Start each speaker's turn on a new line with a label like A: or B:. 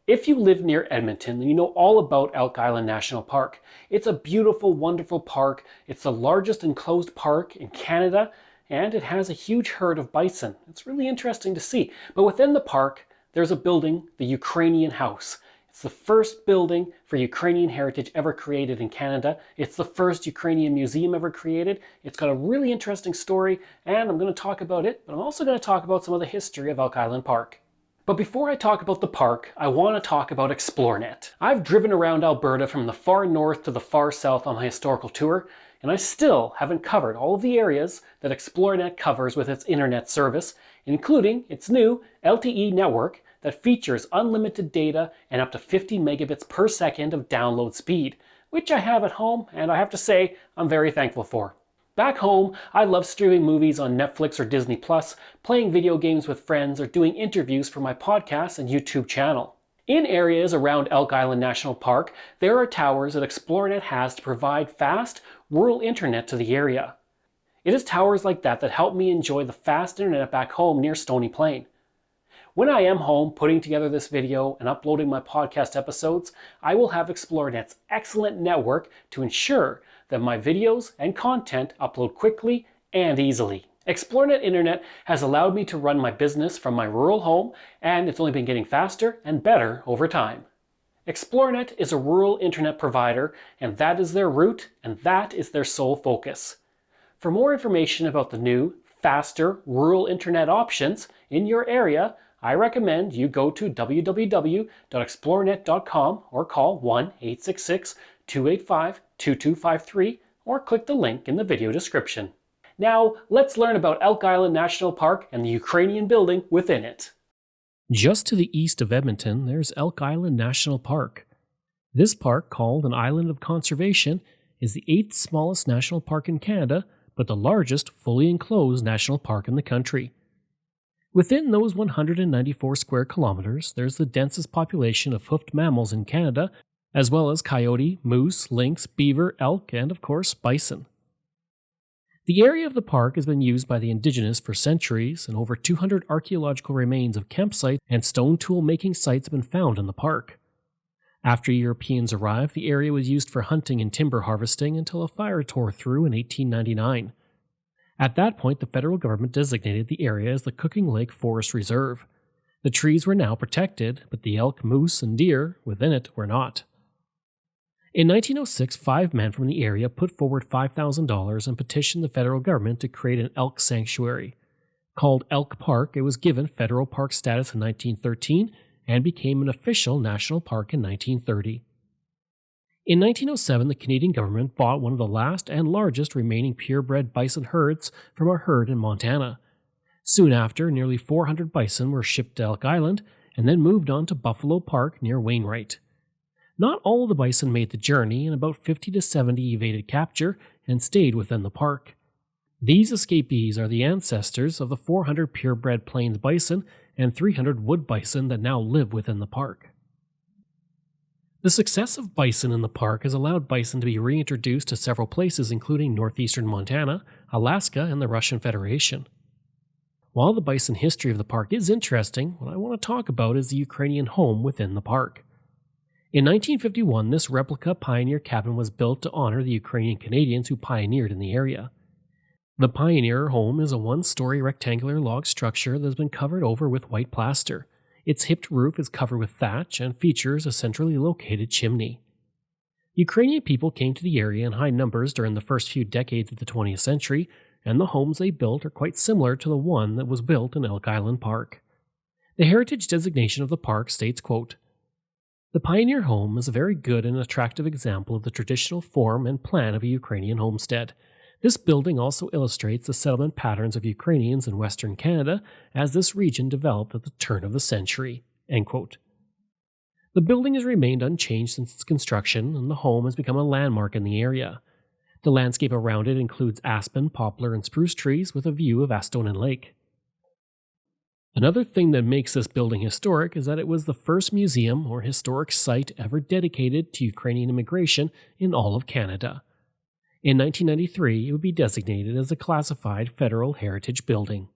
A: If you live near Edmonton, then you know all about Elk Island National Park. It's a beautiful, wonderful park. It's the largest enclosed park in Canada, and it has a huge herd of bison. It's really interesting to see. But within the park, there's a building, the Ukrainian House. It's the first building for Ukrainian heritage ever created in Canada. It's the first Ukrainian museum ever created. It's got a really interesting story, and I'm going to talk about it, but I'm also going to talk about some of the history of Elk Island Park. But before I talk about the park, I want to talk about ExploreNet. I've driven around Alberta from the far north to the far south on my historical tour, and I still haven't covered all of the areas that ExploreNet covers with its internet service, including its new LTE network that features unlimited data and up to 50 megabits per second of download speed, which I have at home, and I have to say I'm very thankful for. Back home, I love streaming movies on Netflix or Disney+, playing video games with friends, or doing interviews for my podcast and YouTube channel. In areas around Elk Island National Park, there are towers that ExploreNet has to provide fast, rural internet to the area. It is towers like that that help me enjoy the fast internet back home near Stony Plain. When I am home putting together this video and uploading my podcast episodes, I will have ExploreNet's excellent network to ensure that my videos and content upload quickly and easily. ExploreNet Internet has allowed me to run my business from my rural home, and it's only been getting faster and better over time. ExploreNet is a rural internet provider, and that is their root, and that is their sole focus. For more information about the new, faster rural internet options in your area, I recommend you go to www.explorenet.com or call 1-866-285-2253 or click the link in the video description. Now, let's learn about Elk Island National Park and the Ukrainian building within it. Just to the east of Edmonton, there's Elk Island National Park. This park, called an Island of Conservation, is the 8th smallest national park in Canada, but the largest fully enclosed national park in the country. Within those 194 square kilometers, there's the densest population of hoofed mammals in Canada, as well as coyote, moose, lynx, beaver, elk, and of course, bison. The area of the park has been used by the Indigenous for centuries, and over 200 archaeological remains of campsites and stone tool making sites have been found in the park. After Europeans arrived, the area was used for hunting and timber harvesting until a fire tore through in 1899. At that point, the federal government designated the area as the Cooking Lake Forest Reserve. The trees were now protected, but the elk, moose, and deer within it were not. In 1906, 5 men from the area put forward $5,000 and petitioned the federal government to create an elk sanctuary. Called Elk Park, it was given federal park status in 1913 and became an official national park in 1930. In 1907, the Canadian government bought one of the last and largest remaining purebred bison herds from a herd in Montana. Soon after, nearly 400 bison were shipped to Elk Island and then moved on to Buffalo Park near Wainwright. Not all of the bison made the journey, and about 50 to 70 evaded capture and stayed within the park. These escapees are the ancestors of the 400 purebred plains bison and 300 wood bison that now live within the park. The success of bison in the park has allowed bison to be reintroduced to several places, including northeastern Montana, Alaska, and the Russian Federation. While the bison history of the park is interesting, what I want to talk about is the Ukrainian home within the park. In 1951, this replica pioneer cabin was built to honor the Ukrainian Canadians who pioneered in the area. The pioneer home is a one-story rectangular log structure that has been covered over with white plaster. Its hipped roof is covered with thatch and features a centrally located chimney. Ukrainian people came to the area in high numbers during the first few decades of the 20th century, and the homes they built are quite similar to the one that was built in Elk Island Park. The heritage designation of the park states, quote, "The pioneer home is a very good and attractive example of the traditional form and plan of a Ukrainian homestead. This building also illustrates the settlement patterns of Ukrainians in Western Canada as this region developed at the turn of the century." End quote. The building has remained unchanged since its construction, and the home has become a landmark in the area. The landscape around it includes aspen, poplar, and spruce trees with a view of Astonin Lake. Another thing that makes this building historic is that it was the first museum or historic site ever dedicated to Ukrainian immigration in all of Canada. In 1993, it would be designated as a classified federal heritage building.